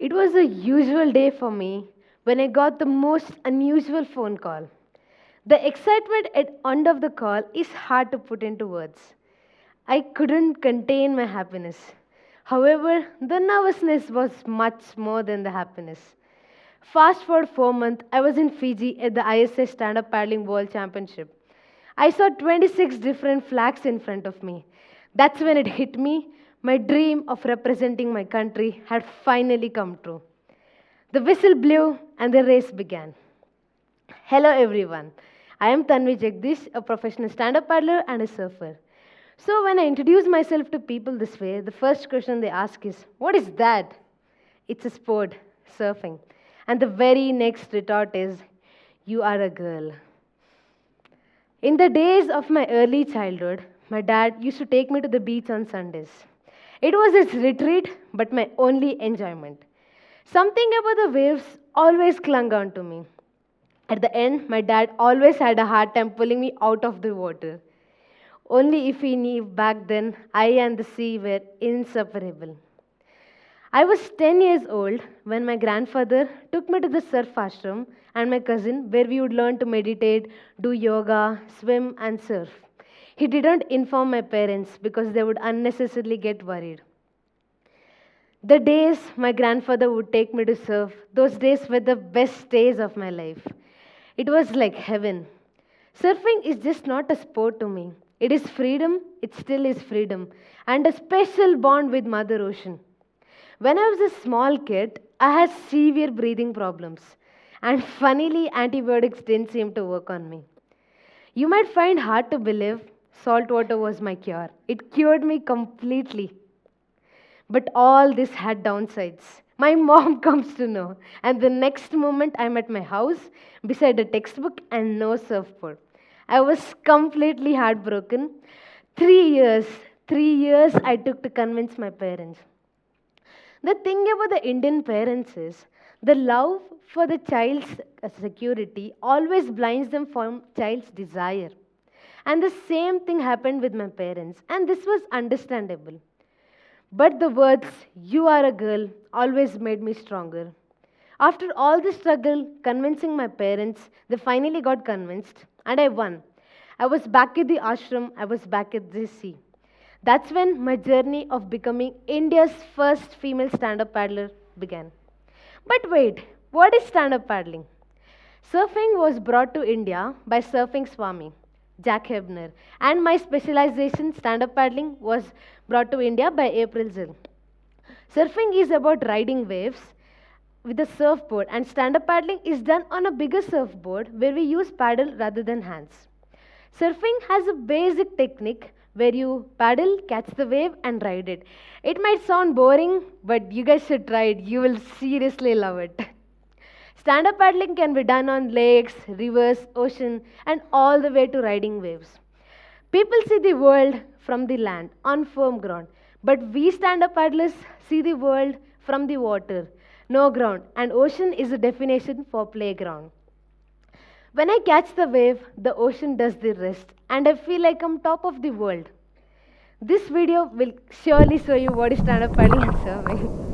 It was a usual day for me when I got the most unusual phone call. The excitement at the end of the call is hard to put into words. I couldn't contain my happiness. However, the nervousness was much more than the happiness. Fast forward 4 months, I was in Fiji at the ISS Stand Up Paddling World Championship. I saw 26 different flags in front of me. That's when it hit me. My dream of representing my country had finally come true. The whistle blew and the race began. Hello everyone. I am Tanvi Jagadish, a professional stand-up paddler and a surfer. So when I introduce myself to people this way, the first question they ask is, "What is that?" It's a sport, surfing. And the very next retort is, "You are a girl." In the days of my early childhood, my dad used to take me to the beach on Sundays. It was his retreat, but my only enjoyment. Something about the waves always clung on to me. At the end, my dad always had a hard time pulling me out of the water. Only if he knew back then I and the sea were inseparable. I was 10 years old when my grandfather took me to the surf ashram and my cousin where we would learn to meditate, do yoga, swim, and surf. He didn't inform my parents because they would unnecessarily get worried. The days my grandfather would take me to surf, those days were the best days of my life. It was like heaven. Surfing is just not a sport to me. It is freedom, it still is freedom, and a special bond with Mother Ocean. When I was a small kid, I had severe breathing problems, and funnily, antibiotics didn't seem to work on me. You might find hard to believe salt water was my cure. It cured me completely. But all this had downsides. My mom comes to know, and the next moment I'm at my house beside a textbook and no surfboard. I was completely heartbroken. 3 years, 3 years I took to convince my parents. The thing about the Indian parents is the love for the child's security always blinds them from child's desire. And the same thing happened with my parents, and this was understandable. But the words, "You are a girl," always made me stronger. After all the struggle convincing my parents, they finally got convinced, and I won. I was back at the ashram, I was back at the sea. That's when my journey of becoming India's first female stand up paddler began. But wait, what is stand up paddling? Surfing was brought to India by Surfing Swami, Jack Hebner, and my specialization, stand up paddling, was brought to India by April Zill. Surfing is about riding waves with a surfboard, and stand up paddling is done on a bigger surfboard where we use paddle rather than hands. Surfing has a basic technique where you paddle, catch the wave, and ride it. It might sound boring, but you guys should try it. You will seriously love it. Stand up paddling can be done on lakes, rivers, ocean, and all the way to riding waves. People see the world from the land, on firm ground, but we stand up paddlers see the world from the water, no ground, and ocean is a definition for playground. When I catch the wave, the ocean does the rest, and I feel like I'm top of the world. This video will surely show you what is stand up paddling and surfing.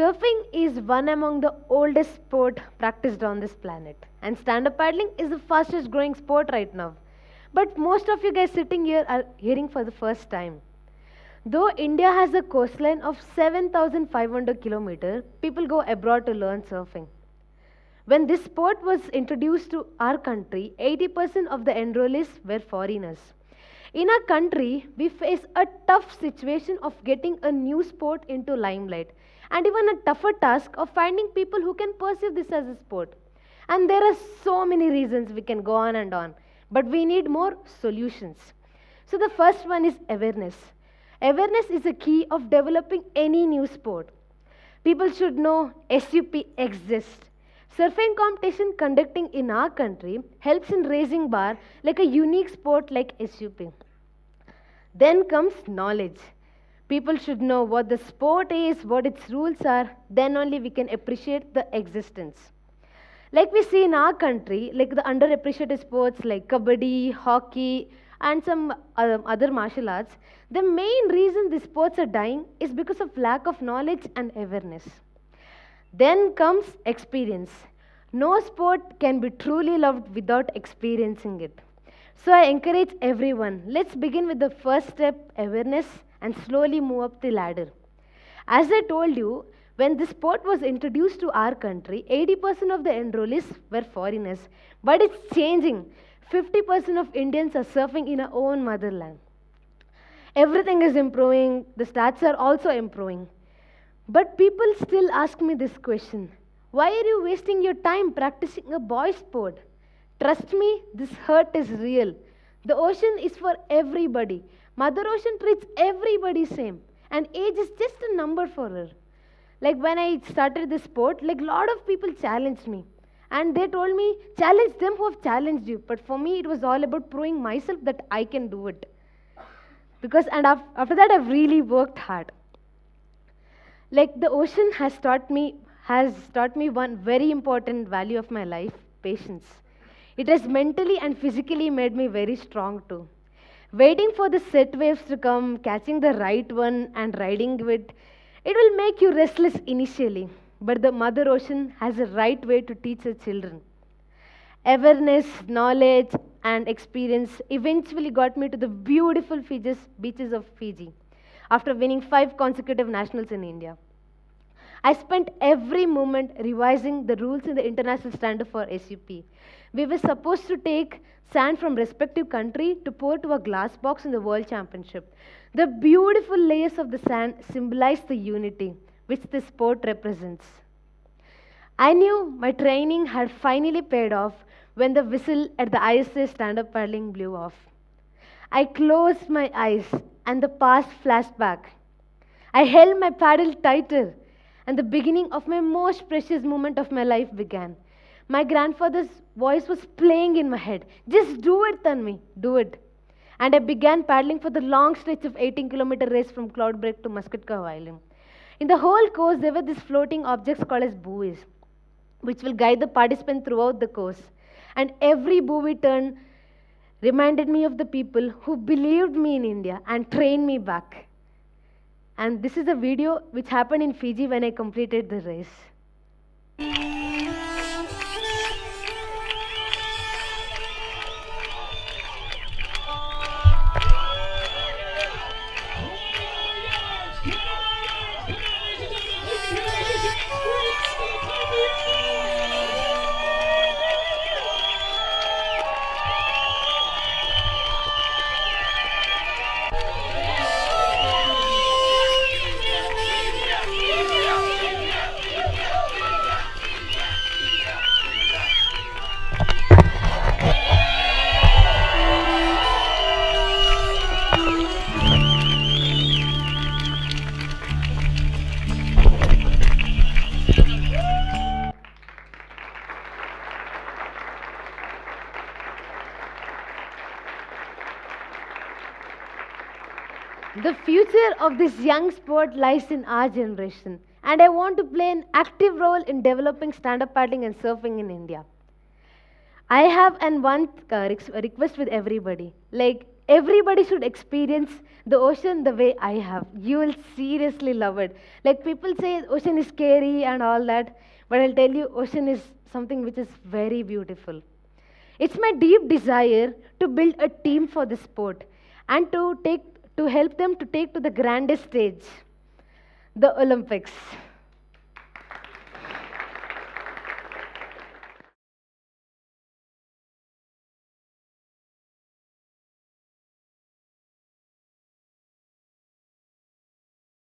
Surfing is one among the oldest sport practiced on this planet, and stand-up paddling is the fastest growing sport right now. But most of you guys sitting here are hearing for the first time. Though India has a coastline of 7,500 kilometers, people go abroad to learn surfing. When this sport was introduced to our country, 80% of the enrollees were foreigners. In our country, we face a tough situation of getting a new sport into limelight, and even a tougher task of finding people who can pursue this as a sport. And there are so many reasons we can go on, but we need more solutions. So the first one is awareness. Awareness is a key of developing any new sport. People should know SUP exists. Surfing competition conducting in our country helps in raising bar like a unique sport like SUP. Then comes knowledge. People should know what the sport is, what its rules are, then only we can appreciate the existence. Like we see in our country, like the underappreciated sports like kabaddi, hockey, and some other martial arts, the main reason these sports are dying is because of lack of knowledge and awareness. Then comes experience. No sport can be truly loved without experiencing it. So I encourage everyone, let's begin with the first step, awareness, and slowly move up the ladder. As I told you, when this sport was introduced to our country, 80% of the enrollees were foreigners. But it's changing. 50% of Indians are surfing in our own motherland. Everything is improving, the stats are also improving. But people still ask me this question: why are you wasting your time practicing a boy sport? Trust me, this hurt is real. The ocean is for everybody. Mother Ocean treats everybody same, and age is just a number for her. Like when I started this sport, like a lot of people challenged me, and they told me challenge them who have challenged you. But for me, it was all about proving myself that I can do it. Because after that, I've really worked hard. Like the ocean has taught me one very important value of my life: patience. It has mentally and physically made me very strong too. Waiting for the set waves to come, catching the right one, and riding it will make you restless initially. But the Mother Ocean has a right way to teach her children. Awareness, knowledge, and experience eventually got me to the beautiful beaches of Fiji after winning 5 consecutive nationals in India. I spent every moment revising the rules in the international standard for SUP. We were supposed to take sand from respective country to pour to a glass box in the World Championship. The beautiful layers of the sand symbolize the unity which the sport represents. I knew my training had finally paid off when the whistle at the ISA stand-up paddling blew off. I closed my eyes and the past flashed back. I held my paddle tighter and the beginning of my most precious moment of my life began. My grandfather's voice was playing in my head. Just do it, Tanvi, do it. And I began paddling for the long stretch of 18-kilometer race from Cloudbreak to Muscat Cove Island. In the whole course, there were these floating objects called as buoys, which will guide the participant throughout the course. And every buoy turn reminded me of the people who believed me in India and trained me back. And this is a video which happened in Fiji when I completed the race. The future of this young sport lies in our generation, and I want to play an active role in developing stand-up paddling and surfing in India. I have one request with everybody. Like, everybody should experience the ocean the way I have. You will seriously love it. Like, people say ocean is scary and all that, but I'll tell you, ocean is something which is very beautiful. It's my deep desire to build a team for the sport and to help them to take to the grandest stage, the Olympics.